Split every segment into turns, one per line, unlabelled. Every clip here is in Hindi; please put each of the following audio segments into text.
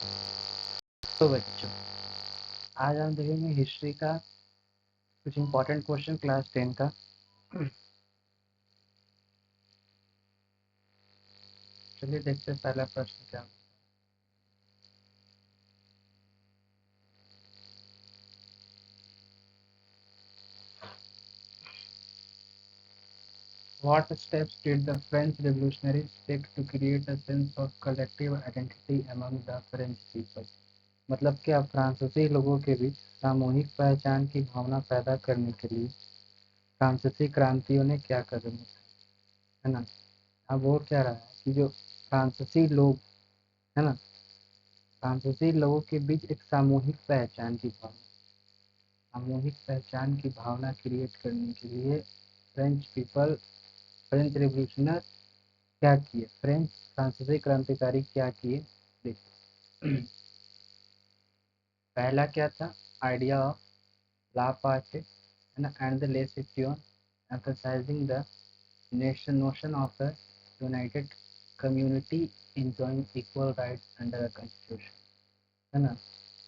तो बच्चों, आज हम देखेंगे हिस्ट्री का कुछ इंपॉर्टेंट क्वेश्चन क्लास 10 का। चलिए देखते हैं पहला प्रश्न क्या। What steps did the French revolutionaries take to create a sense of collective identity among the French people? मतलब क्या फ्रांसीसी लोगों के बीच सामूहिक पहचान की भावना पैदा करने के लिए फ्रांसीसी क्रांतियों ने क्या कदम उठाए, है ना। अब वो क्या रहा है कि जो फ्रांसीसी लोग, है ना, फ्रांसीसी लोगों के बीच एक सामूहिक पहचान की भावना क्रिएट करने के लिए फ्रेंच रिवॉल्यूशनर क्या किए, फ्रांसीसी क्रांतिकारी क्या किए। देखिए, पहला क्या था, आइडिया ऑफ ला पार्टे, है ना, एंड द लेसेट्यून, emphasizing the notion of a united community enjoying equal rights under a constitution, है ना।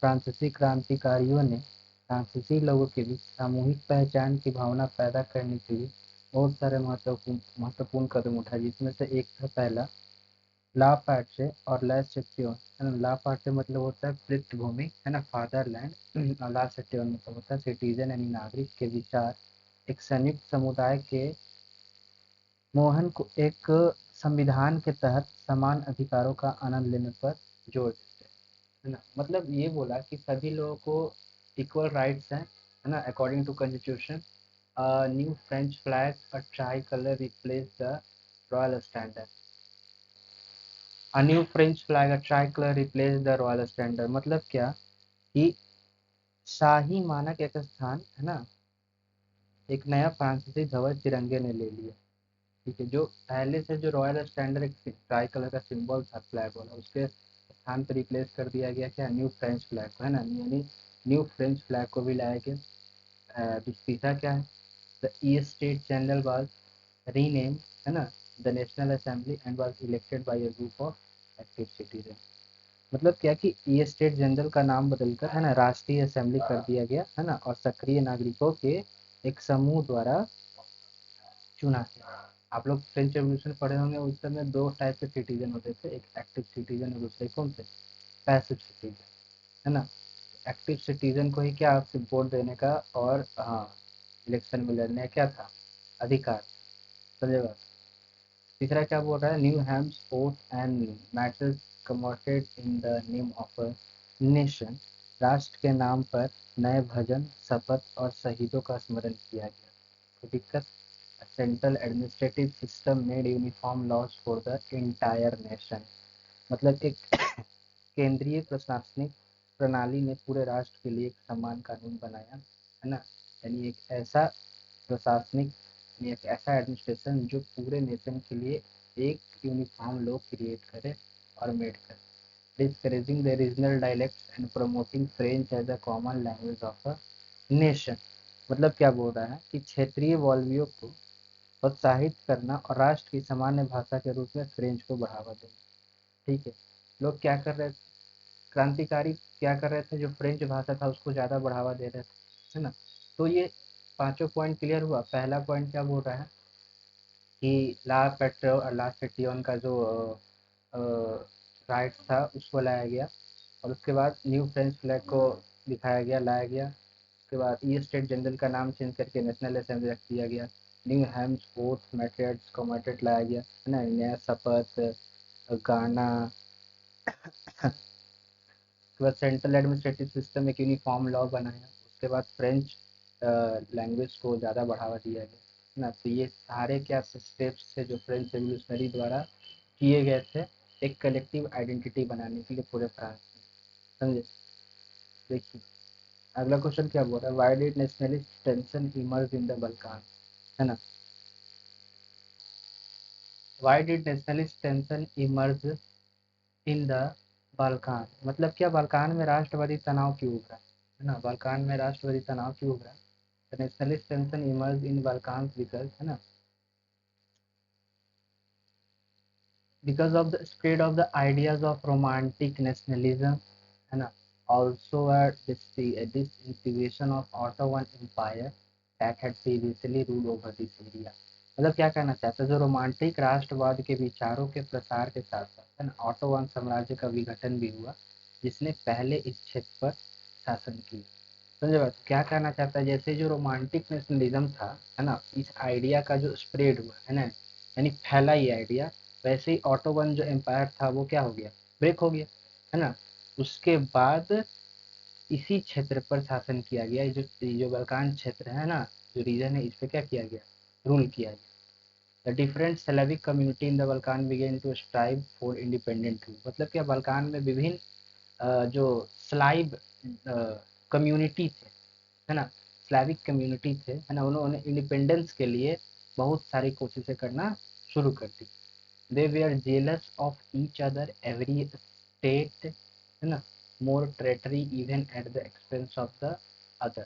फ्रांसीसी क्रांतिकारियों ने फ्रांसीसी लोगों के बीच सामूहिक पहचान की भावना पैदा करने के लिए बहुत सारे महत्वपूर्ण कदम उठाए, जिसमें से एक था पहला ला पार्टे और ला सेक्शन, है ना। ला पार्टे मतलब होता है पृष्ठभूमि, है ना, फादरलैंड, और ला सेक्शन मतलब होता है सिटीजन यानी नागरिक के विचार एक संयुक्त समुदाय के मोहन को एक संविधान के तहत समान अधिकारों का आनंद लेने पर जोर देते हैं, है ना। मतलब ये बोला कि सभी लोगों को इक्वल राइट्स हैं, है ना, according to constitution. New French flag a tricolour replace the royal standard. A new French flag a tricolour replace the royal standard मतलब क्या कि शाही मानक एक स्थान, है ना, एक नया फ्रांसीसी ध्वज तिरंगे ने ले लिया। ठीक है, जो पहले से जो रॉयल स्टैंडर्ड एक ट्राई कलर का सिंबल था फ्लैग वाला, उसके स्थान पर रिप्लेस कर दिया गया क्या, न्यू फ्रेंच फ्लैग को, है ना, यानी न्यू फ्रेंच फ्लैग को भी लाया गया। तीसरा क्या है, the E state general was rename, है ना, the national assembly and was elected by a group of active citizen. मतलब क्या कि ई स्टेट जनरल का नाम बदलकर, है ना, राष्ट्रीय असेंबली कर दिया गया, है ना, और सक्रिय नागरिकों के एक समूह द्वारा चुना गया। आप लोग फ्रेंच रेवोल्यूशन पढ़े होंगे, उस समय दो टाइप के सिटीजन होते थे, एक एक्टिव सिटीजन और दूसरे कौन से, पैसिव सिटीजन, है ना। एक्टिव सिटीजन को ही क्या आपसे वोट देने का और हाँ इलेक्शन में लड़ने का क्या था, अधिकार, समझेगा। तीसरा क्या बोल रहा है, new hams oath and matters connoted in the name of a nation, राष्ट्र के नाम पर नए भजन, शपथ और शहीदों का स्मरण किया गया। तो दिक्कत, central administrative system made uniform laws for the entire nation. मतलब एक केंद्रीय प्रशासनिक प्रणाली ने पूरे राष्ट्र के लिए एक समान कानून बनाया, है ना, यानी एक ऐसा प्रशासनिक, यानी एक ऐसा एडमिनिस्ट्रेशन जो पूरे नेशन के लिए एक यूनिफॉर्म लॉ क्रिएट करे और मेड करे, discouraging the regional dialects and promoting French as a common language of a nation. मतलब क्या बोल रहा है कि क्षेत्रीय बोलियों को प्रोत्साहित करना और राष्ट्र की सामान्य भाषा के रूप में फ्रेंच को बढ़ावा देना। ठीक है, लोग क्या कर रहे थे, क्रांतिकारी क्या कर रहे थे, जो फ्रेंच भाषा था उसको ज़्यादा बढ़ावा दे रहे थे, है ना। तो ये पांचों पॉइंट क्लियर हुआ। पहला पॉइंट क्या बोल रहा है कि ला पेट्रो और ला सेटियन का जो राइट था उसको लाया गया, और उसके बाद न्यू फ्रेंच फ्लैग को दिखाया गया, लाया गया। उसके बाद ई स्टेट जनरल का नाम चेंज करके नेशनल असेंबली रख दिया गया। न्यू हैम्स ओथ मेथड्स कॉमेटेड लाया गया, है ना, नया शपथ, गाना। उसके बाद सेंट्रल एडमिनिस्ट्रेटिव सिस्टम एक यूनिफॉर्म लॉ बनाया। उसके बाद फ्रेंच लैंग्वेज को ज़्यादा बढ़ावा दिया गया, है ना। तो ये सारे क्या स्टेप्स थे जो फ्रेंच रेवोल्यूशनरी द्वारा किए गए थे एक कलेक्टिव आइडेंटिटी बनाने के लिए पूरे फ्रांस में, समझे। देखिए, अगला क्वेश्चन क्या बोल रहा है, why did nationalist tension emerge in the Balkan, है ना। Why did nationalist tension emerge in the Balkan मतलब क्या, बाल्कान में राष्ट्रवादी तनाव क्यों उभरा, है ना, बाल्कान में राष्ट्रवादी तनाव क्यों उभरा। Nationalist tension emerge in Balkan because, है ना, because of the spread of the ideas of romantic nationalism and also a disintegration of Ottoman Empire that had previously ruled over this area. मतलब क्या कहना चाहते हैं, जो रोमांटिक राष्ट्रवाद के विचारों के प्रसार के साथ साथ है ना ऑटोवन साम्राज्य का विघटन भी हुआ, जिसने पहले इस क्षेत्र पर शासन किया। समझे बात, क्या कहना चाहता है, जैसे जो रोमांटिक नेशनलिज्म था है ना, इस आइडिया का जो स्प्रेड हुआ है ना, यानी फैला ये आइडिया, वैसे ही ऑटोवन जो एम्पायर था वो क्या हो गया, ब्रेक हो गया है ना। उसके बाद इसी क्षेत्र पर शासन किया गया, जो बल्कान क्षेत्र है ना, जो रीजन है, इस पे क्या किया गया, रूल किया गया। The different Slavic community in the Balkan began to strive for independent rule. मतलब क्या, बल्कान में विभिन्न जो स्लाइव कम्युनिटी थे है ना, स्लाविक कम्युनिटी थे है ना, उन्होंने इंडिपेंडेंस के लिए बहुत सारी कोशिशें करना शुरू कर दी। They were jealous of each other, every state है ना more territory even at the expense of the other.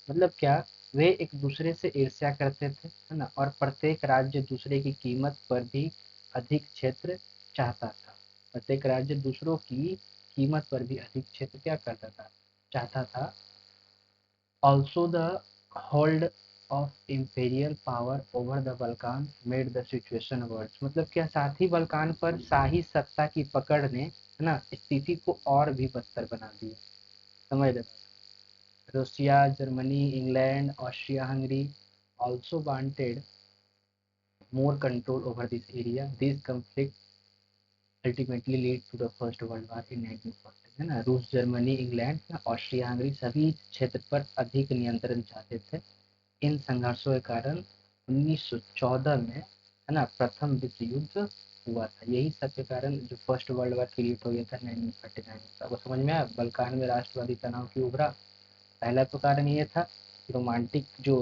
मतलब क्या, वे एक दूसरे से ईर्ष्या करते थे है ना, और प्रत्येक राज्य दूसरे की कीमत पर भी अधिक क्षेत्र चाहता था। प्रत्येक राज्य दूसरों की कीमत पर भी अधिक क्षेत्र क्या करता था, चाहता था। Also, the hold of imperial power over the Balkan made the situation worse। मतलब क्या, साथ ही बल्कान पर शाही सत्ता की पकड़ ने है ना स्थिति को और भी बदतर बना दिया। समझ रहे, Russia, Germany, England, Austria Hungary also wanted more control over this area। This conflict ultimately lead to the First World War in 1940 है ना। रूस, जर्मनी, इंग्लैंड, ऑस्ट्रिया हंगरी सभी क्षेत्र पर अधिक नियंत्रण चाहते थे। इन संघर्षों के कारण 1914 में है ना प्रथम विश्व युद्ध हुआ था। यही सब के कारण जो फर्स्ट वर्ल्ड वॉर क्रिएट हो गया था 1939 में। आपको समझ में आया बल्कान में राष्ट्रवादी तनाव क्यों उभरा। पहला तो कारण ये था कि रोमांटिक जो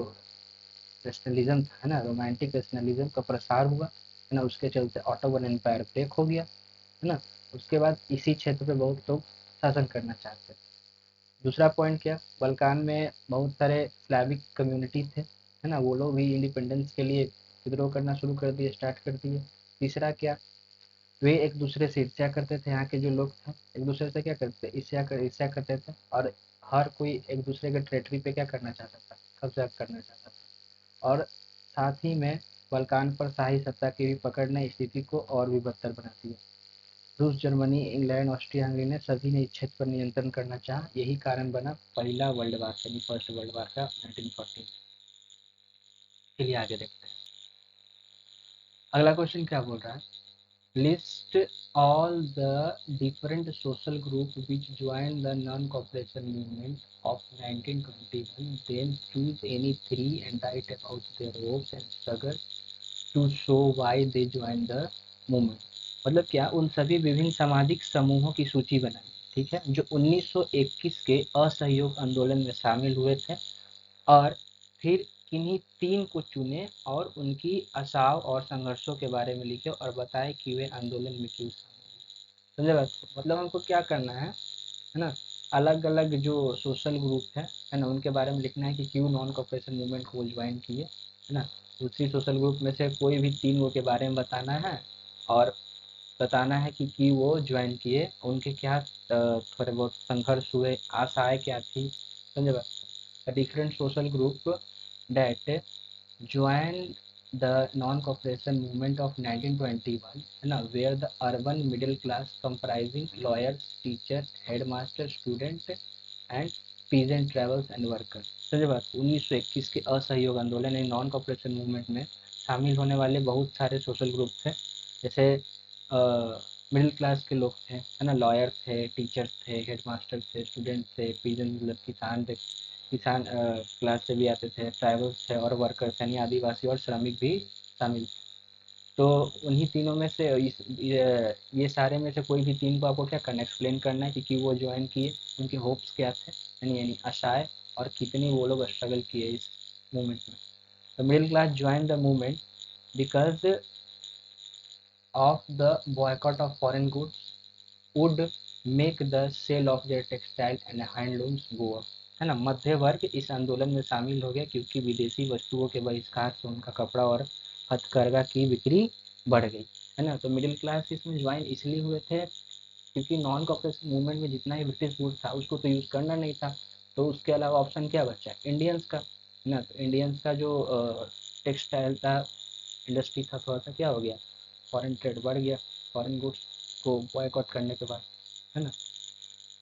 नेशनलिज्म था ना, रोमांटिक नेशनलिज्म का प्रसार हुआ है ना, उसके चलते ऑटोमन एम्पायर ब्रेक हो गया है ना। उसके बाद इसी क्षेत्र पे बहुत लोग शासन करना चाहते थे। दूसरा पॉइंट क्या, बल्कान में बहुत सारे स्लैविक कम्युनिटी थे है ना, वो लोग भी इंडिपेंडेंस के लिए विद्रोह करना शुरू कर दिए, स्टार्ट कर दिए। तीसरा क्या, वे एक दूसरे से ईर्ष्या करते थे, यहाँ के जो लोग थे एक दूसरे से क्या करते, ईर्ष्या करते थे, और हर कोई एक दूसरे के टेरिटरी पे क्या करना चाहता था, कब्जा करना चाहता था। और साथ ही में बल्कान पर शाही सत्ता की भी पकड़ ने स्थिति को और भी बदतर बना दिया। रूस, जर्मनी, इंग्लैंड, ऑस्ट्रिया हंगरी ने सभी ने इस क्षेत्र पर नियंत्रण करना चाहा। यही कारण बना पहला वर्ल्ड वार यानी फर्स्ट वर्ल्ड वार का 1914। के लिए आगे देखते हैं। अगला क्वेश्चन क्या बोल रहा है, list all the different social group which join the non cooperation movement of 1921, then choose any three and write about their hopes and struggle to show why they join the movement. मतलब क्या, उन सभी विभिन्न सामाजिक समूहों की सूची बनाई, ठीक है, जो 1921 के असहयोग आंदोलन में शामिल हुए थे, और फिर किन्हीं तीन को चुने और उनकी आशाओं और संघर्षों के बारे में लिखे और बताए कि वे आंदोलन में क्यों शामिल हुए। समझे बात को, मतलब हमको क्या करना है ना, अलग अलग जो सोशल ग्रुप है ना, उनके बारे में लिखना है कि क्यों नॉन कॉपरेशन मूवमेंट को ज्वाइन किए है ना। दूसरी सोशल ग्रुप में से कोई भी तीन गो के बारे में बताना है, और बताना है कि वो ज्वाइन किए, उनके क्या थोड़े बहुत संघर्ष हुए, आशाएं क्या थी। समझे बात, different social group that joined the non-cooperation movement of 1921 है ना, where the urban middle class comprising lawyers, teachers, headmaster, student and peasant travels and workers। समझे बात, 1921 के असहयोग आंदोलन यानी नॉन कॉपरेशन मूवमेंट में शामिल होने वाले बहुत सारे सोशल ग्रुप थे, जैसे मिडिल क्लास के लोग थे है ना, लॉयर थे, टीचर्स थे, हेडमास्टर थे, स्टूडेंट थे, पीजन मतलब किसान थे, किसान क्लास से भी आते थे, ट्राइबल्स थे, और वर्कर्स यानी आदिवासी और श्रमिक भी शामिल थे। तो उन्हीं तीनों में से ये सारे में से कोई भी तीन को आपको क्या करना है, एक्सप्लेन करना है कि वो ज्वाइन किए, उनके होप्स क्या थे यानी आशाएं, और कितनी वो लोग स्ट्रगल किए इस मूवमेंट में। तो middle class join the movement because of the boycott of foreign goods would make the sale of their textile and handlooms go up है ना। मध्य वर्ग इस आंदोलन में शामिल हो गया क्योंकि विदेशी वस्तुओं के बहिष्कार से उनका कपड़ा और हथकरघा की बिक्री बढ़ गई। है ना। तो मिडिल क्लास इसमें ज्वाइन इसलिए हुए थे क्योंकि नॉन कॉपरेशन मूवमेंट में जितना ही ब्रिटिश गुड था उसको तो यूज़ करना नहीं था, तो उसके अलावा ऑप्शन क्या बचा, इंडियंस का, है ना। तो इंडियंस का जो टेक्सटाइल था, इंडस्ट्री था, थोड़ा सा क्या हो गया, फॉरेन ट्रेड बढ़ गया, फॉरेन गुड्स को बॉयकॉट करने के बाद, है ना।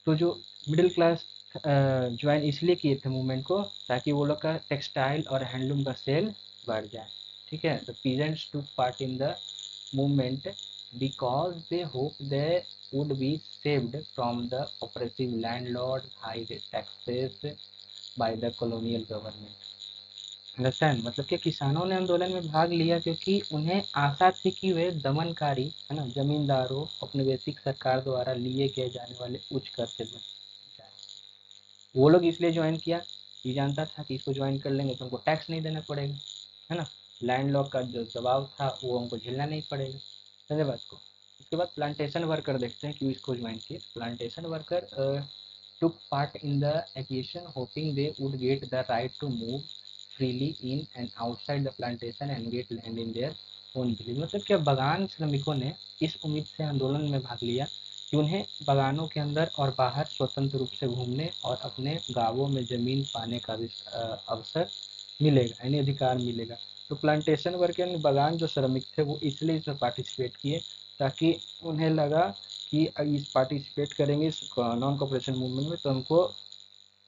तो जो मिडिल क्लास ज्वाइन इसलिए किए थे मूवमेंट को ताकि वो लोग का टेक्सटाइल और हैंडलूम का सेल बढ़ जाए, ठीक है। तो peasants to part in the movement because they hope they would be saved from the oppressive landlord high taxes by the colonial government। Understand, मतलब कि किसानों ने आंदोलन में भाग लिया क्योंकि उन्हें आशा थी कि वे दमनकारी, है ना, जमींदारों औपनिवेशिक सरकार द्वारा लिए गए जाने वाले उच्च कर से बच जाए। वो लोग इसलिए ज्वाइन किया, ये जानता था कि इसको ज्वाइन कर लेंगे तो उनको टैक्स नहीं देना पड़ेगा, है ना। लैंड लॉर्ड का जो दबाव था वो हमको झेलना नहीं पड़ेगा, समझे बात को। उसके बाद प्लांटेशन वर्कर देखते हैं क्यों इसको ज्वाइन किए। Plantation worker took part in the agitation hoping they would get the right to move freely in and outside the plantation and get land in their own village। मतलब क्या बगान श्रमिकों ने इस उम्मीद से आंदोलन में भाग लिया कि उन्हें बगानों के अंदर और बाहर स्वतंत्र रूप से घूमने और अपने गांवों में जमीन पाने का भी अवसर मिलेगा, यानी अधिकार मिलेगा। तो प्लांटेशन वर्कर यानी बगान जो श्रमिक थे वो इसलिए इसमें पार्टिसिपेट किए ताकि उन्हें लगा कि इस पार्टिसिपेट करेंगे इस नॉन कॉपरेशन मूवमेंट में तो हमको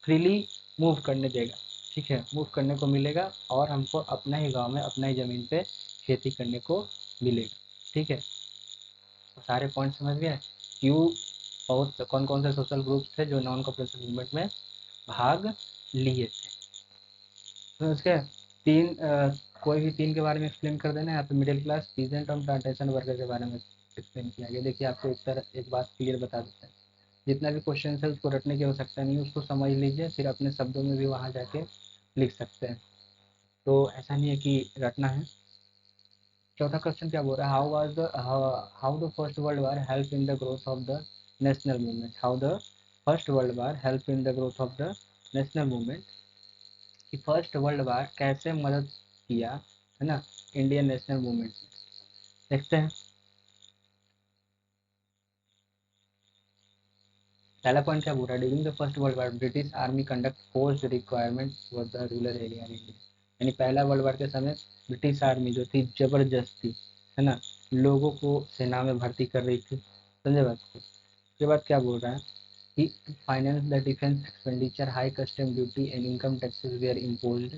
फ्रीली मूव करने देगा, ठीक है, मूव करने को मिलेगा और हमको अपना ही गांव में अपना ही ज़मीन पे खेती करने को मिलेगा, ठीक है। तो सारे पॉइंट समझ गए क्यों बहुत कौन कौन से सोशल ग्रुप थे जो नॉन कॉपरेशन मूवमेंट में भाग लिए थे। तो उसके तीन कोई भी तीन के बारे में एक्सप्लेन कर देना, यहाँ पे मिडिल क्लास, पीजेंट और प्लांटेशन वर्कर के बारे में एक्सप्लेन किया गया। देखिए आपको एक बात क्लियर बता देते हैं, जितना भी क्वेश्चन है उसको रटने की आवश्यकता नहीं है, उसको समझ लीजिए, फिर अपने शब्दों में भी वहाँ जाके लिख सकते हैं, तो ऐसा नहीं है कि रटना है। चौथा क्वेश्चन क्या बोल रहा है, how the First world war help in the growth of the national movement, how the First world war help in the growth of the national movement, कि फर्स्ट वर्ल्ड वार कैसे मदद किया, है ना, इंडियन नेशनल मूवमेंट में। देखते हैं पहला पॉइंट क्या बोल रहा है, during the First world war British army conduct forced requirement for the rural area in India, यानी पहला वर्ल्ड वार के समय ब्रिटिश आर्मी जो थी जबरदस्ती, है ना, लोगों को सेना में भर्ती कर रही थी, समझे बात को। उसके बाद क्या बोल रहा है कि finance the defence expenditure, high custom duty and income taxes were imposed,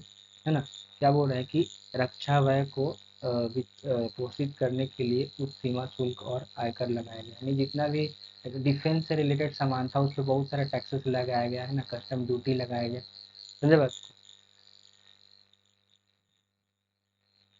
है ना। क्या बोल रहा है कि रक्षा व्यय को पोषित करने के लिए उच्च सीमा शुल्क और आयकर लगाया गया, यानी जितना भी डिफेंस से रिलेटेड सामान था उस पर बहुत सारा टैक्सेस लगाया गया, है ना, कस्टम ड्यूटी लगाया गया, समझे बात।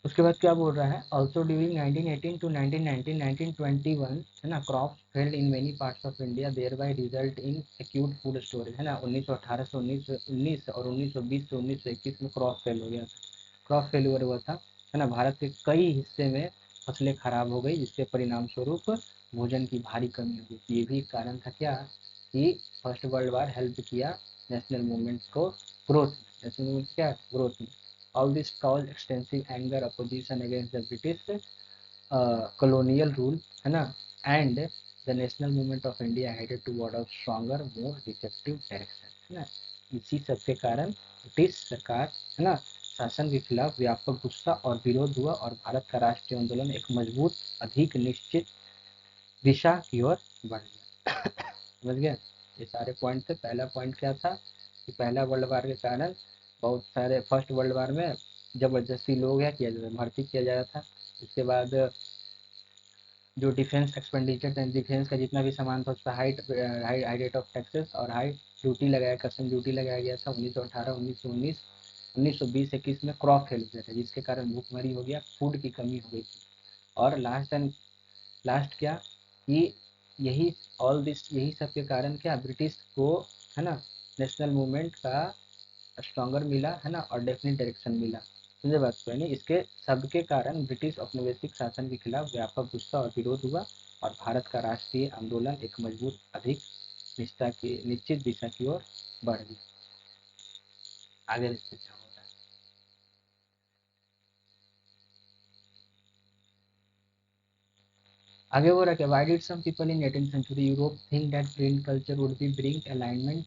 उसके बाद क्या बोल रहा है, ऑल्सो ड्यूरिंग 1918 टू 1919 1921, है ना, crop failed in many parts of India thereby result in acute food storage, है ना, 1918 से 1919 और 1920 से 1921 में क्रॉप फेल हो गया था, क्रॉप फेल्यूर हुआ था, है ना, भारत के कई हिस्से में फसलें खराब हो गई जिसके परिणाम स्वरूप भोजन की भारी कमी हो गई। ये भी एक कारण था क्या कि फर्स्ट वर्ल्ड वार हेल्प किया नेशनल मूवमेंट को ग्रोथ, नेशनल मूवमेंट क्या ग्रोथ में। All this caused extensive anger, opposition against the British colonial rule, है ना, and the national movement of India headed toward a stronger, more effective direction, है ना। इसी सब के कारण ब्रिटिश सरकार, है ना, शासन के खिलाफ व्यापक गुस्सा और विरोध हुआ और भारत का राष्ट्रीय आंदोलन एक मजबूत, अधिक निश्चित दिशा की ओर बढ़ गया। समझ गए, ये सारे पॉइंट थे। पहला पॉइंट क्या था कि पहला वर्ल्ड वार के कारण बहुत सारे, फर्स्ट वर्ल्ड वार में जबरदस्ती लोग क्या किया जाता, भर्ती किया जा रहा था। उसके बाद जो डिफेंस एक्सपेंडिचर था, डिफेंस का जितना भी सामान था उस पर हाई रेट ऑफ टैक्सेस और हाई ड्यूटी लगाया, कस्टम ड्यूटी लगाया गया था। 1918 1919 1920-21 में क्रॉप फेल हो गया था जिसके कारण भूखमरी हो गया, फूड की कमी हो गई थी। और लास्ट क्या कि यही ऑल दिस, यही सब के कारण क्या ब्रिटिश को, है ना, नेशनल मूवमेंट का स्ट्रॉन्गर मिला, है ना, और डेफिनेट डायरेक्शन मिला, समझे बात को। यानी इसके सबके कारण ब्रिटिश औपनिवेशिक शासन के खिलाफ व्यापक गुस्सा और विरोध हुआ और भारत का राष्ट्रीय आंदोलन एक मजबूत, अधिक निश्चित दिशा की ओर बढ़ गया। आगे देखते क्या होता है। आगे बोल रहा है why did some people in 18th century Europe think that print culture would be bring alignment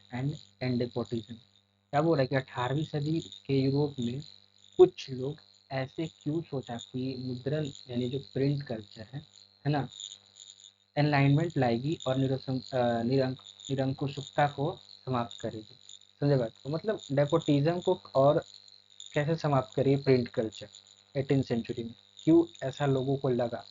and despotism. क्या बोल रहा है कि 18वीं सदी के यूरोप में कुछ लोग ऐसे क्यों सोचा कि मुद्रण यानी जो प्रिंट कल्चर है ना, एनलाइनमेंट लाएगी और निरंकुशता को समाप्त करेगी। समझे बात को, मतलब डेपोटिज्म को और कैसे समाप्त करिए प्रिंट कल्चर 18th सेंचुरी में, क्यों ऐसा लोगों को लगा।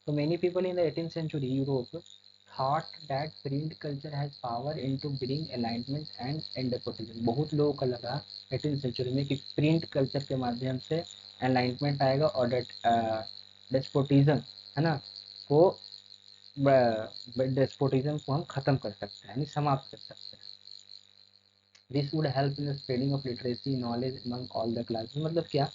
तो many people in the 18th century Europe thought that print culture has power into bring alignment and nepotism। बहुत लोगों को लगा 18th सेंचुरी में कि प्रिंट कल्चर के माध्यम से अलाइनमेंट आएगा और डेस्पोटिज्म है ना को डेस्पोटिज्म को हम खत्म कर सकते हैं, यानी समाप्त कर सकते हैं। This would help in spreading of literacy knowledge among all the classes. मतलब क्या,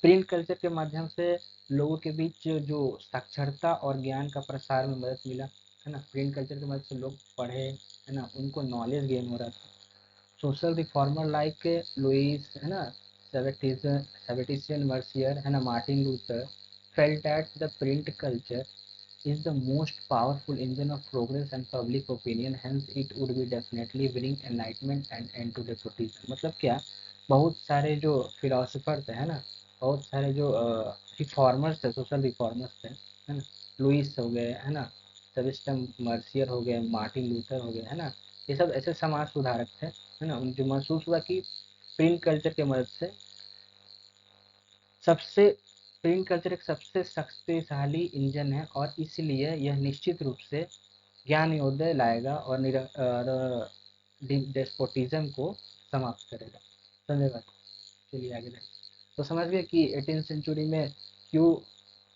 प्रिंट कल्चर के माध्यम से लोगों के बीच जो साक्षरता और ज्ञान का प्रसार में मदद मिला है ना, प्रिंट कल्चर की मदद से लोग पढ़े है ना, उनको नॉलेज गेन हो रहा था। सोशल रिफॉर्मर लाइक लुइस है ना, सेबेस्टियन मर्सियर है ना, Martin Luther felt that the print culture is the most powerful engine of progress and public opinion, hence it would be definitely bring enlightenment and end to despotism। मतलब क्या, बहुत सारे जो फिलोसफर थे है ना, बहुत सारे जो रिफॉर्मर्स थे, सोशल रिफॉर्मर्स थे है ना, लुइस हो गए है ना, सेबेस्टियन मर्सियर हो गए, मार्टिन लूथर हो गए है ना, ये सब ऐसे समाज सुधारक थे है ना, उनको महसूस हुआ कि प्रिंट कल्चर की मदद से सबसे प्रिंट कल्चर एक सबसे शक्तिशाली इंजन है और इसलिए यह निश्चित रूप से ज्ञान योद्धा लाएगा और डेस्पोटिज्म को समाप्त करेगा। समझे बात, चलिए आगे देखते। तो समझ गए कि 18th सेंचुरी में क्यों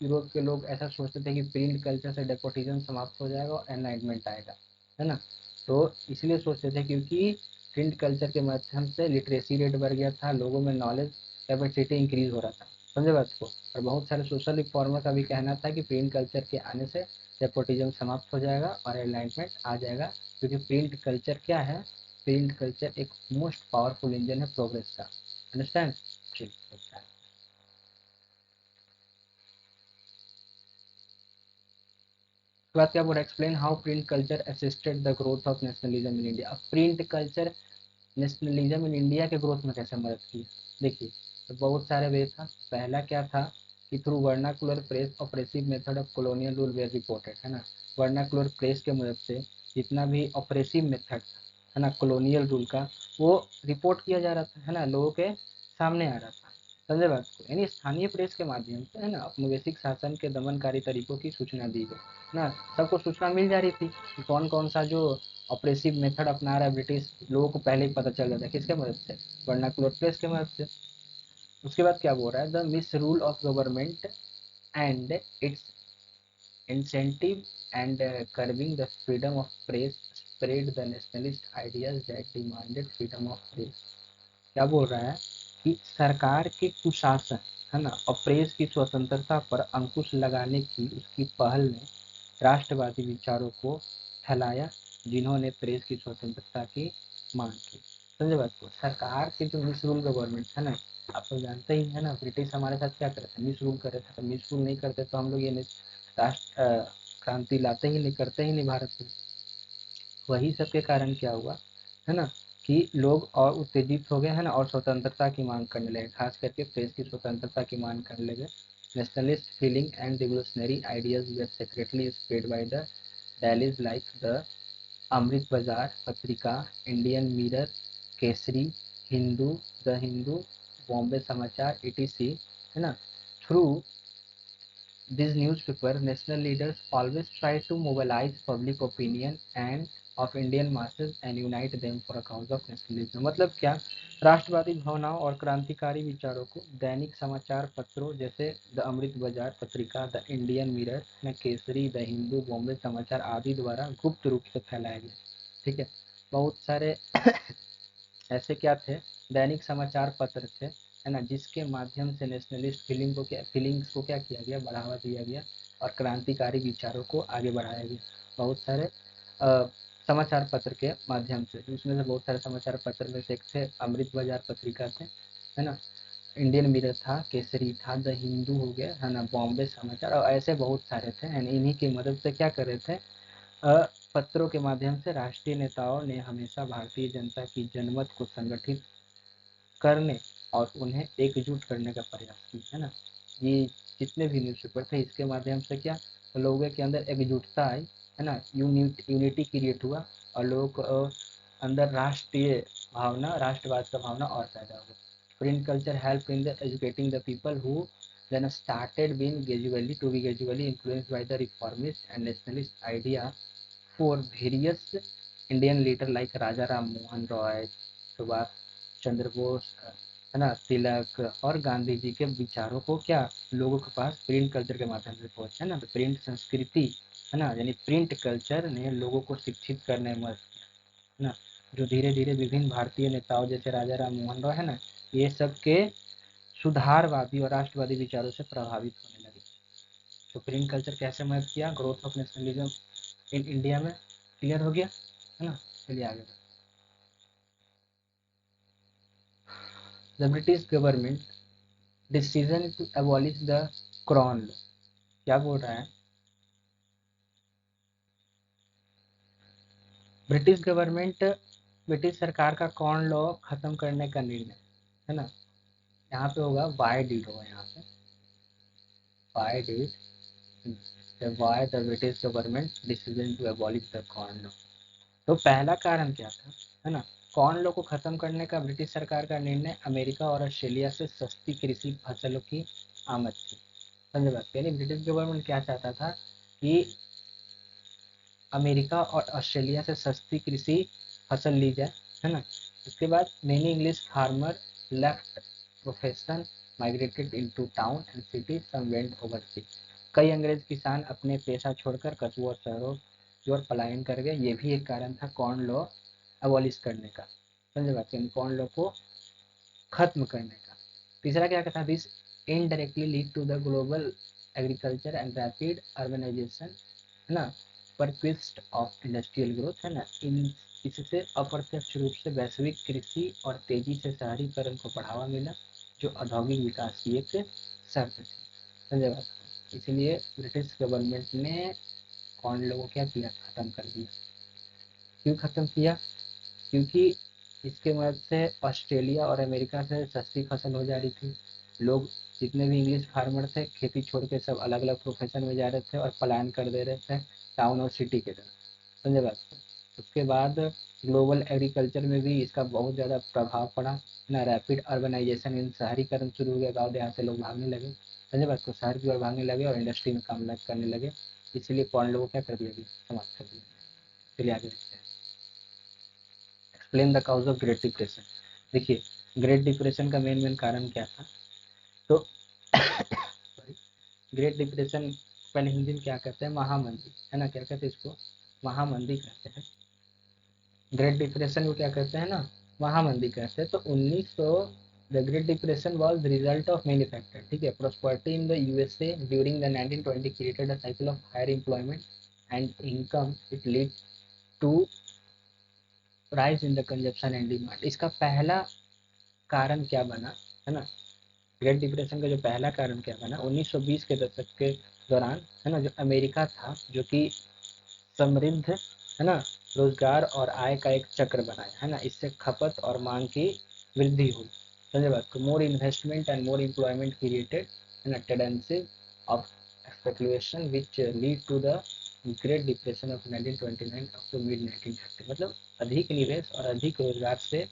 यूरोप के लोग ऐसा सोचते थे कि प्रिंट कल्चर से डेपोटिज्म समाप्त हो जाएगा और एनलाइटमेंट आएगा है ना। तो इसलिए सोचते थे क्योंकि प्रिंट कल्चर के माध्यम से लिटरेसी रेट बढ़ गया था, लोगों में नॉलेज कैपेसिटी इंक्रीज हो रहा था। समझे बात को। और बहुत सारे सोशल रिफॉर्मर का भी कहना था कि प्रिंट कल्चर के आने से नेपोटिज्म समाप्त हो जाएगा और एनलाइटमेंट आ जाएगा, क्योंकि प्रिंट कल्चर क्या है, प्रिंट कल्चर एक मोस्ट पावरफुल इंजन है प्रोग्रेस का। अंडरस्टैंड। ठीक है। बात क्या बोला, explain how print culture assisted the growth of nationalism in India. अब print culture nationalism in India के ग्रोथ में कैसे मदद की। देखिए, तो बहुत सारे वे था। पहला क्या था कि through vernacular press oppressive method of colonial rule were reported है ना। वर्नाकुलर प्रेस के मदद से जितना भी ऑपरेसिव मेथड है ना कॉलोनियल रूल का, वो रिपोर्ट किया जा रहा था है ना, लोगों के सामने आ रहा था। समझे बात को, यानी स्थानीय प्रेस के माध्यम से है ना औपनिवेशिक शासन के दमनकारी तरीकों की सूचना दी गई ना। सबको सूचना मिल जा रही थी कि कौन कौन सा जो ऑपरेसिव मेथड अपना रहा है ब्रिटिश, लोगों को पहले ही पता चल जाता है। किसके मदद से, वर्नाकुलर प्रेस के मदद से। उसके बाद क्या बोल रहा है, the miss rule of government and it's incentive and curbing the freedom of press spread the nationalist ideas that demanded freedom of press। क्या बोल रहा है कि सरकार के कुशासन है ना और प्रेस की स्वतंत्रता पर अंकुश लगाने की उसकी पहल ने राष्ट्रवादी विचारों को फैलाया, जिन्होंने प्रेस की स्वतंत्रता की मांग की। समझे बात को। सरकार के जो मिस रूल गवर्नमेंट है ना, आप तो जानते ही है ना, ब्रिटिश हमारे साथ क्या करते हैं, मिस रूल कर रहे थे। तो मिस रूल नहीं करते तो हम लोग ये राष्ट्र क्रांति लाते ही नहीं, करते ही नहीं भारत में। वही सब के कारण क्या हुआ है ना कि लोग और उत्तेजित हो गए है ना और स्वतंत्रता की मांग करने लगे, खास करके प्रेस की स्वतंत्रता की मांग करने लगे। Nationalist feeling and revolutionary ideas were secretly spread by the dailies like the अमृत बाजार पत्रिका, Indian mirror, Kesari, Hindu, the Hindu, Bombay समाचार etc है ना। Through this newspaper, national leaders always try to mobilize public opinion and of Indian masses and unite them for a cause of nationalism। मतलब क्या, राष्ट्रवादी भावनाओं और क्रांतिकारी विचारों को दैनिक समाचार पत्रों जैसे द अमृत बाजार पत्रिका, द इंडियन मिरर, न केसरी, द हिंदू, बॉम्बे समाचार आदि द्वारा गुप्त रूप से फैलाया गया। ठीक है। बहुत सारे ऐसे क्या थे, दैनिक समाचार पत्र थे है ना, जिसके माध्यम से नेशनलिस्ट फीलिंग्स को क्या किया गया, बढ़ावा दिया गया और क्रांतिकारी विचारों को आगे बढ़ाया गया। बहुत सारे समाचार पत्र के माध्यम से, उसमें से बहुत सारे समाचार पत्र में से एक थे अमृत बाजार पत्रिका थे है ना। इंडियन मिरर था, केसरी था, द हिंदू हो गया है ना, बॉम्बे समाचार, और ऐसे बहुत सारे थे। एंड इन्हीं की मदद से क्या कर रहे थे, पत्रों के माध्यम से राष्ट्रीय नेताओं ने हमेशा भारतीय जनता की जनमत को संगठित करने और उन्हें एकजुट करने का प्रयास किया, है ना। ये जितने भी न्यूज़पेपर थे, इसके माध्यम से क्या लोगों के अंदर एकजुटता आई, है ना, यूनिटी क्रिएट हुआ, और लोगों को अंदर राष्ट्रीय भावना, राष्ट्रवाद का भावना और पैदा हुआ। Print culture help in the educating the people who then started being gradually influenced by the reformist and nationalist idea for various Indian leader like Raja Ram Mohan Roy, Subhash Chandra Bose, है ना, तिलक और गांधी जी के विचारों को क्या लोगों के पास प्रिंट कल्चर के माध्यम से पहुंचा, है ना। तो प्रिंट संस्कृति, है ना, यानी प्रिंट कल्चर ने लोगों को शिक्षित करने में मदद किया, है ना, जो धीरे धीरे विभिन्न भारतीय नेताओं जैसे राजा राम मोहन रॉय, है ना, ये सब के सुधारवादी और राष्ट्रवादी विचारों से प्रभावित होने लगे। तो प्रिंट कल्चर कैसे मदद किया growth of nationalism in India में, क्लियर हो गया, है ना। चलिए आगे। The British government decision to abolish the corn law, क्या बोल रहा है, ब्रिटिश गवर्नमेंट, ब्रिटिश सरकार का क्रॉन लॉ खत्म करने का निर्णय, है ना। यहाँ पे होगा वाई डिड, होगा यहाँ पे why did, why the British government decision to abolish the corn law. तो पहला कारण क्या था, है ना, कॉर्न लॉ को खत्म करने का ब्रिटिश सरकार का निर्णय अमेरिका और ऑस्ट्रेलिया से सस्ती कृषि फसलों की आमद थी, समझे बात। यानी ब्रिटिश गवर्नमेंट क्या चाहता था कि अमेरिका और ऑस्ट्रेलिया से सस्ती कृषि फसल ली जाए, है ना। उसके बाद many English farmer left profession migrated into town and city, some went overseas. कई अंग्रेज किसान अपने पेशा छोड़कर कस्बों और शहरों की ओर पलायन कर गए, ये भी एक कारण था कॉर्न लॉ अबॉलिश करने का, समझे बात, कॉर्न लॉ को खत्म करने का। तीसरा क्या कहता है, this indirectly lead to the global agriculture and rapid urbanisation, है ना, परक्विस्ट ऑफ इंडस्ट्रियल ग्रोथ, है ना। इन इससे अप्रत्यक्ष रूप से वैश्विक कृषि और तेजी से शहरीकरण को बढ़ावा मिला, जो औद्योगिक विकास की एक शर्त थी, समझे बात। इसलिए ब्रिटिश गवर्नमेंट ने कॉर्न लॉ को क्या किया, खत्म कर दिया। क्यों खत्म किया, क्योंकि इसके मदद से ऑस्ट्रेलिया और अमेरिका से सस्ती फसल हो जा रही थी। लोग जितने भी इंग्लिश फार्मर थे खेती छोड़ के सब अलग अलग प्रोफेशन में जा रहे थे और पलायन कर दे रहे थे टाउन और सिटी के तरफ, समझे बात। उसके बाद ग्लोबल एग्रीकल्चर में भी इसका बहुत ज़्यादा प्रभाव पड़ा ना, रैपिड अर्बनाइजेशन, इन शहरीकरण शुरू हो गया, गाँव देहात से लोग भागने लगे, समझे बात को, शहर की ओर भागने लगे और इंडस्ट्री में काम करने लगे। इसलिए कौन लोगों क्या कर दिया, समाप्त कर दिया। चलिए आगे देखते हैं। Explain the cause of great depression. देखिए ग्रेट डिप्रेशन का मेन कारण क्या था, तो ग्रेट डिप्रेशन पहले हिंदी में क्या कहते हैं, महामंदी, है ना, क्या कहते हैं इसको, महामंदी कहते हैं। ग्रेट डिप्रेशन को क्या कहते हैं ना, महामंदी कहते हैं। तो 1900, the great depression was the result of many factor, ठीक है। Prosperity in the USA during the 1920 created a cycle of higher employment and income, it lead to rise in the consumption and demand. इसका पहला कारण क्या बना, है ना, ग्रेट डिप्रेशन का जो पहला कारण क्या बना, 1920 के दशक के दौरान, है ना, जो अमेरिका था, जो कि समृद्ध, है ना, रोजगार और आय का एक चक्र बनाया, है ना, इससे खपत और मांग की वृद्धि हुई, समझे बात को। More investment and more employment created, है ना, tendency of speculation which lead to the great depression of 1929 up to mid 1930। मतलब अधिक निवेश और अधिक रोजगार से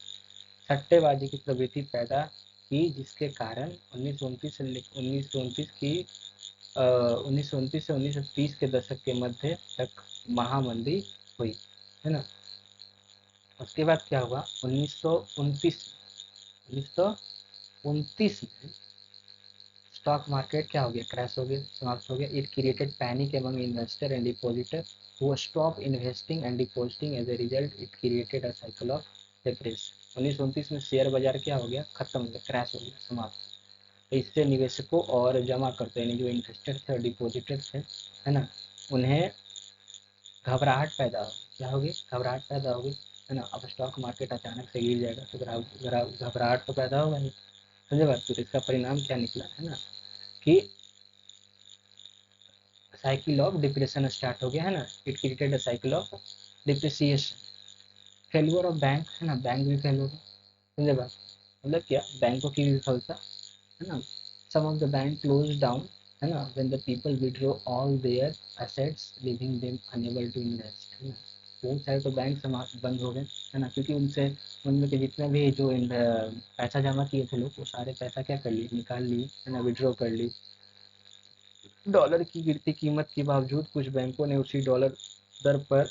सट्टेबाजी की प्रवृत्ति पैदा की, जिसके कारण 1929 से 1929 की 1929 से 1930 के दशक के मध्य तक महामंदी हुई, है ना। उसके बाद क्या हुआ, 1929 में स्टॉक मार्केट क्या हो गया, क्रैश हो गया, समाप्त हो गया। It created panic among investor and depositor who stop investing and depositing, as a result it created a cycle of depression. 1929 में शेयर बाजार क्या हो गया, खत्म हो गया, क्रैश हो गया, समाप्त। तो इससे निवेशकों और जमा करते हैं जो इन्वेस्टर थे और डिपॉजिटर थे, है ना, उन्हें घबराहट पैदा हो, क्या होगी, घबराहट पैदा होगी, है ना। अब स्टॉक मार्केट अचानक से गिर जाएगा तो घबराहट तो पैदा होगा ही, समझे बात। तो इसका परिणाम क्या निकला है ना कि साइकिल ऑफ डिप्रेशन स्टार्ट हो गया है ना, it created a cycle of depreciation. Failure of bank है ना, बैंक भी फेल हो गया। समझे बात, मतलब क्या, बैंकों की भी विफलता है ना। Some of the bank close down है ना, when the people withdraw all their assets leaving them unable to invest है ना। बहुत सारे तो बैंक बंद हो गए है ना, क्योंकि उनसे उनमें के जितने भी जो पैसा जमा किए थे लोग, वो सारे पैसा क्या कर लिए, निकाल लिए है ना, विड्रॉ कर लिए। डॉलर की गिरती कीमत के बावजूद कुछ बैंकों ने उसी डॉलर दर पर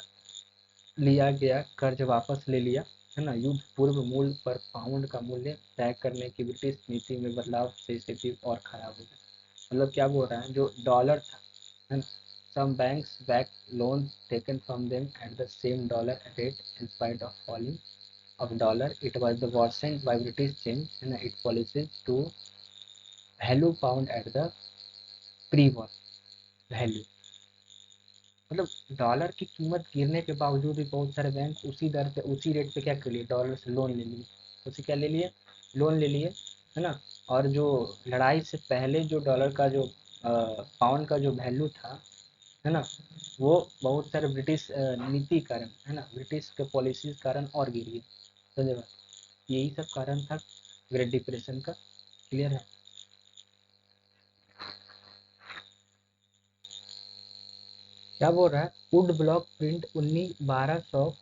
लिया गया कर्ज वापस ले लिया है ना। युद्ध पूर्व मूल्य पर पाउंड का मूल्य तय करने की ब्रिटिश नीति में बदलाव से स्थिति और खराब हो गई। मतलब क्या बोल रहा है, जो डॉलर था है ना, some banks back loans taken from them at the same dollar rate in spite of falling of dollar. It was the worsened by British change and its policies to value pound at the pre-war value। मतलब डॉलर की कीमत गिरने के बावजूद भी बहुत सारे बैंक उसी दर पे उसी रेट पे क्या कर लिए, डॉलर से लोन ले लिए। उसे क्या ले लिए, लोन ले लिए है ना। और जो लड़ाई से पहले जो डॉलर का जो पाउंड का जो वैल्यू था है ना, वो बहुत सारे ब्रिटिश नीति कारण है ना, ब्रिटिश के पॉलिसीज कारण और गिर गई। समझे बात, यही सब कारण था ग्रेट डिप्रेशन का। क्लियर है। क्या बोल रहा है, वुड ब्लॉक प्रिंट 1295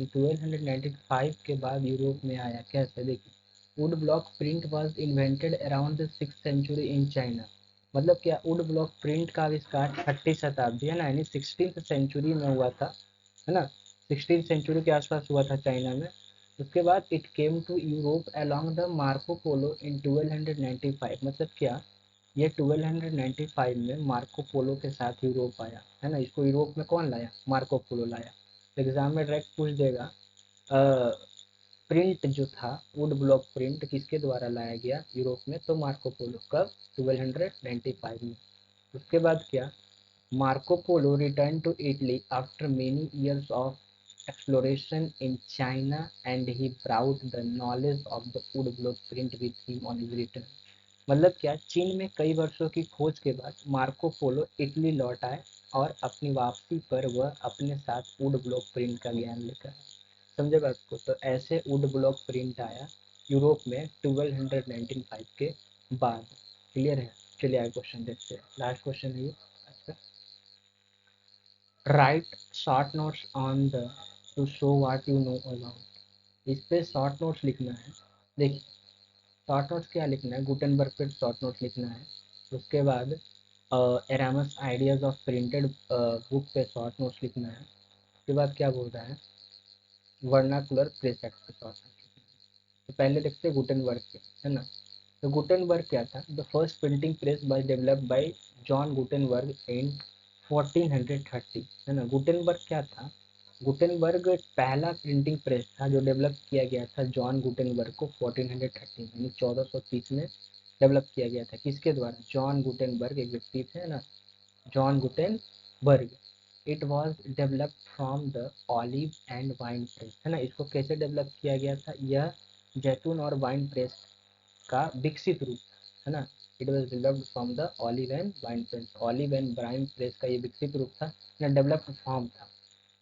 1295 के बाद यूरोप में आया। कैसे, देखिए, wood block print was invented around the 6th century in China. मतलब क्या, वुड ब्लॉक प्रिंट का आविष्कार 6ठी शताब्दी है ना, यानी 16th सेंचुरी में हुआ था है ना। 16th सेंचुरी के आसपास हुआ था चाइना में। उसके बाद it came to Europe along the Marco Polo in 1295। मतलब क्या, ये 1295 में मार्को पोलो के साथ यूरोप आया है ना। इसको यूरोप में कौन लाया, मार्को पोलो लाया। एग्जाम में डायरेक्ट पूछ देगा, प्रिंट जो था वुड ब्लॉक प्रिंट किसके द्वारा लाया गया यूरोप में, तो मार्को पोलो। कब, 1295 में। उसके बाद क्या, Marco Polo return to Italy after many years of exploration in China and he brought the knowledge of the wood block print with him on his return। मतलब क्या, चीन में कई वर्षों की खोज के बाद मार्को पोलो इटली लौट आए और अपनी वापसी पर वह अपने साथ वुड ब्लॉक प्रिंट का ज्ञान लेकर आए। समझे बात को। तो ऐसे वुड ब्लॉक प्रिंट आया यूरोप में 1295 के बाद। क्लियर है। चलिए आगे क्वेश्चन देखते हैं, लास्ट क्वेश्चन है ये आज का। Right short notes on the two show what you know about. इस पे शॉर्ट नोट्स लिखना है। देखिए, शॉर्ट नोट्स क्या लिखना है, गुटेनबर्ग पे शॉर्ट नोट्स लिखना है। उसके बाद एरामस आइडियाज ऑफ प्रिंटेड बुक पे शॉर्ट नोट्स लिखना है। उसके बाद क्या बोल रहा है, वर्नाकुलर प्रेस एक्ट पे शॉर्ट नोट्स लिखना है। तो पहले देखते हैं गुटेनबर्ग के, है ना। तो गुटेनबर्ग क्या था, the first printing press by developed by John Gutenberg in 1430 है ना। गुटेनबर्ग क्या था, गुटेनबर्ग पहला प्रिंटिंग प्रेस था जो डेवलप किया गया था जॉन गुटेनबर्ग को 1430 यानी 1430 में डेवलप किया गया था। किसके द्वारा, जॉन गुटेनबर्ग एक व्यक्ति थे ना, John Gutenberg. It was developed from the olive and wine press है ना। इसको कैसे डेवलप किया गया था, यह जैतून और वाइन प्रेस का विकसित रूप है ना। It was developed from the olive and wine press, olive and wine press का ये विकसित रूप था ना, डेवलप्ड फॉर्म था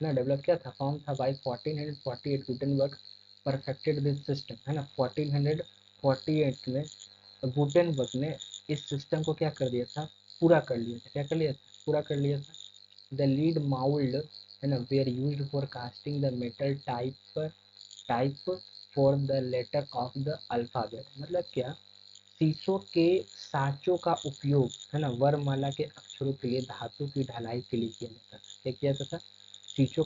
ना। डेवलप क्या था, फॉर्म था by 1448 Gutenberg perfected this system है ना। 1448 में गुटेनबर्ग ने इस सिस्टम को क्या कर दिया था, पूरा कर लिया था। क्या कर लिया था, पूरा कर लिया था। द लीड माउल्ड है ना were used for casting the metal type for the letter of the alphabet. मतलब क्या, शीशों के साँचों का उपयोग है ना, वर्णमाला के अक्षरों के लिए धातु की ढलाई के लिए किया जाता था। क्या किया जाता था, शीशों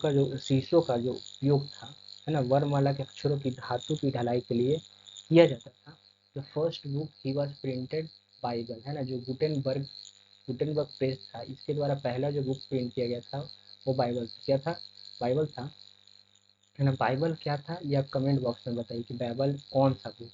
का जो उपयोग था है ना, वर्णमाला के अक्षरों की धातु की ढलाई के लिए किया जाता था। The first book he was printed Bible है ना, जो गुटेनबर्ग प्रेस था, इसके द्वारा पहला जो बुक प्रिंट किया गया था वो बाइबल था। क्या था, बाइबल था है ना। बाइबल क्या था, ये आप कमेंट बॉक्स में बताइए कि बाइबल कौन सा बुक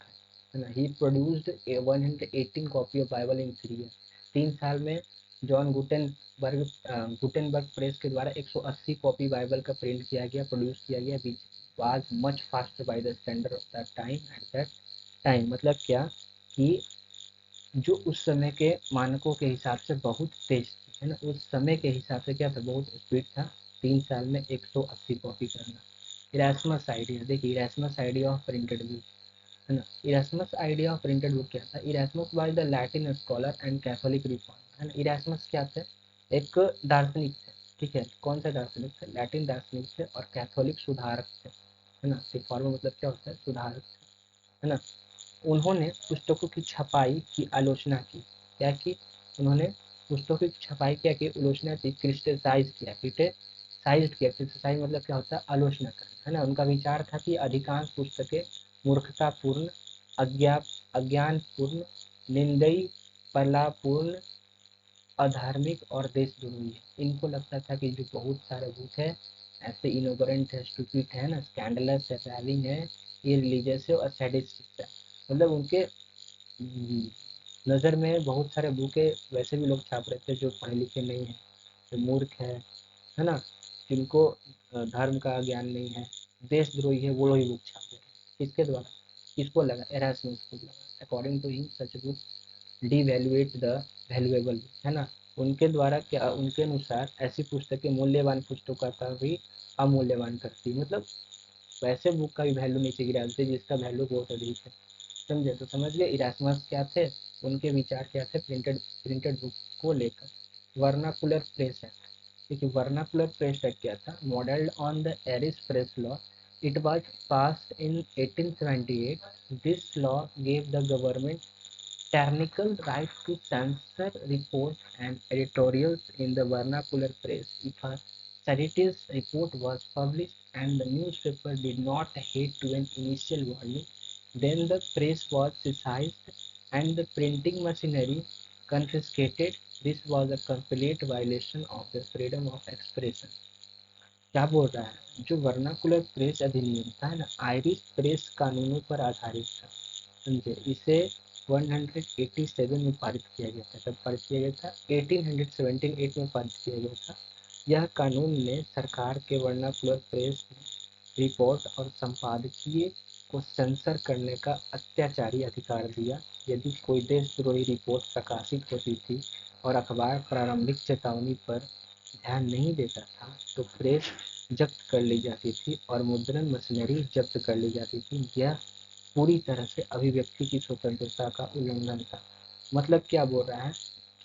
है ना। He produced 118 copy of Bible in 3 year. 3 साल में जॉन गुटेनबर्ग प्रेस के द्वारा 180 कॉपी बाइबल का प्रिंट किया गया, प्रोड्यूस किया गया, which was much faster by the standard of that time at that time. मतलब क्या, कि जो उस समय के मानकों के हिसाब से बहुत तेज थी, है ना, उस समय के हिसाब से क्या था, बहुत स्पीड था 3 साल में 180 कॉपी करना। इरास्मस आइडिया, देखिए Erasmus idea of printed book, है ना, Erasmus idea of printed book क्या था, Erasmus was the Latin scholar and Catholic reformer, है ना, इरास्मस क्या थे, एक दार्शनिक थे, ठीक है, कौन सा दार्शनिक थे, लैटिन दार्शनिक थे और कैथोलिक सुधारक थे, है ना, रिफॉर्मर मतलब क्या होता है, सुधारक, है ना। उन्होंने पुस्तकों की छपाई की आलोचना की, क्या की, उन्होंने पुस्तकों की छपाई क्या की, आलोचना की, क्रिटिसाइज किया, क्रिटिसाइज किया, क्रिटिसाइज मतलब क्या होता है, आलोचना करना, है ना। उनका विचार था कि अधिकांश पुस्तकें मूर्खतापूर्ण, अज्ञान अज्ञानपूर्ण, निंदयी, प्रलापूर्ण, अधार्मिक और देशद्रोही है। इनको लगता था कि जो बहुत सारे बुक है ऐसे इनोग्रेंट है, स्टूपिड है ना, स्कैंडलस है, रैलिंग है, ये रिलीजियस है और सैडिस्टिक है। मतलब उनके नज़र में बहुत सारे बुके वैसे भी लोग छाप रहे थे जो पढ़े लिखे नहीं है, जो मूर्ख है ना, जिनको धर्म का ज्ञान नहीं है, देशद्रोही है, वो ही बुक छाप रहे हैं। किसके द्वारा, किसको लगा, एरास्मस को लगा। According to him such book devaluate the valuable, है ना। उनके द्वारा क्या, उनके अनुसार ऐसी पुस्तकें मूल्यवान पुस्तकों का भी अमूल्यवान करती, मतलब वैसे बुक का भी वैल्यू नीचे गिरा देते जिसका वैल्यू बहुत अधिक है। समझे, तो समझ गए इरास्मस क्या थे, उनके विचार क्या थे प्रिंटेड प्रिंटेड बुक को लेकर। वर्नाकुलर प्रेस एक्ट, देखिए वर्नाकुलर प्रेस एक्ट क्या था, modelled on the Irish press law, it was passed in 1878। This law gave the government technical right to censor reports and editorials in the vernacular press. If a satirical report was published and the newspaper did not adhere to an initial warning, then the press was seized and the printing machinery confiscated. This was a complete violation of the freedom of expression. क्या बोल रहा है, जो वर्नाकुलर प्रेस अधिनियम था ना, आयरिश प्रेस कानूनों पर आधारित था, समझे। इसे 187 में पारित किया गया था, कब पारित किया गया था, 1878 में पारित किया गया था। यह कानून ने सरकार के वर्नाकुलर प्रेस रिपोर्ट और संपादकीय को सेंसर करने का अत्याचारी अधिकार दिया। यदि कोई देशद्रोही रिपोर्ट प्रकाशित होती थी और अखबार प्रारंभिक चेतावनी पर ध्यान नहीं देता था तो प्रेस जब्त कर ली जाती थी और मुद्रण मशीनरी जब्त कर ली जाती थी। यह पूरी तरह से अभिव्यक्ति की स्वतंत्रता का उल्लंघन था। मतलब क्या बोल रहा है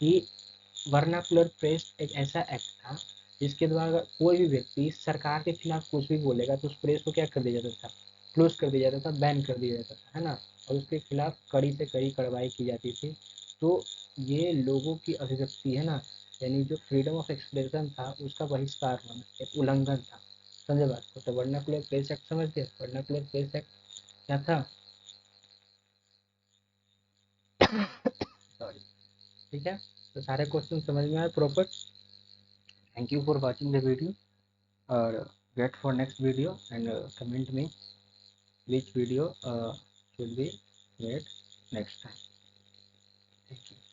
कि वर्नाकुलर प्रेस एक ऐसा एक्ट था जिसके द्वारा कोई भी व्यक्ति सरकार के खिलाफ कुछ भी बोलेगा तो उस प्रेस को क्या कर दिया जाता था, क्लोज कर दिया जाता था, बैन कर दिया जाता था, है ना, और उसके खिलाफ कड़ी से कड़ी कार्रवाई की जाती थी। तो ये लोगों की अभिव्यक्ति है ना, यानी जो फ्रीडम ऑफ एक्सप्रेशन था उसका बहिष्कार होना, एक उल्लंघन था। समझे बात को, तो वर्नाकुलर प्रेस एक्ट समझ गए, वर्नाकुलर प्रेस एक्ट क्या था, सॉरी, ठीक है। तो सारे क्वेश्चन समझ में आए proper. Thank you for watching the video और wait for next video and comment में which video should be made next time. Thank you.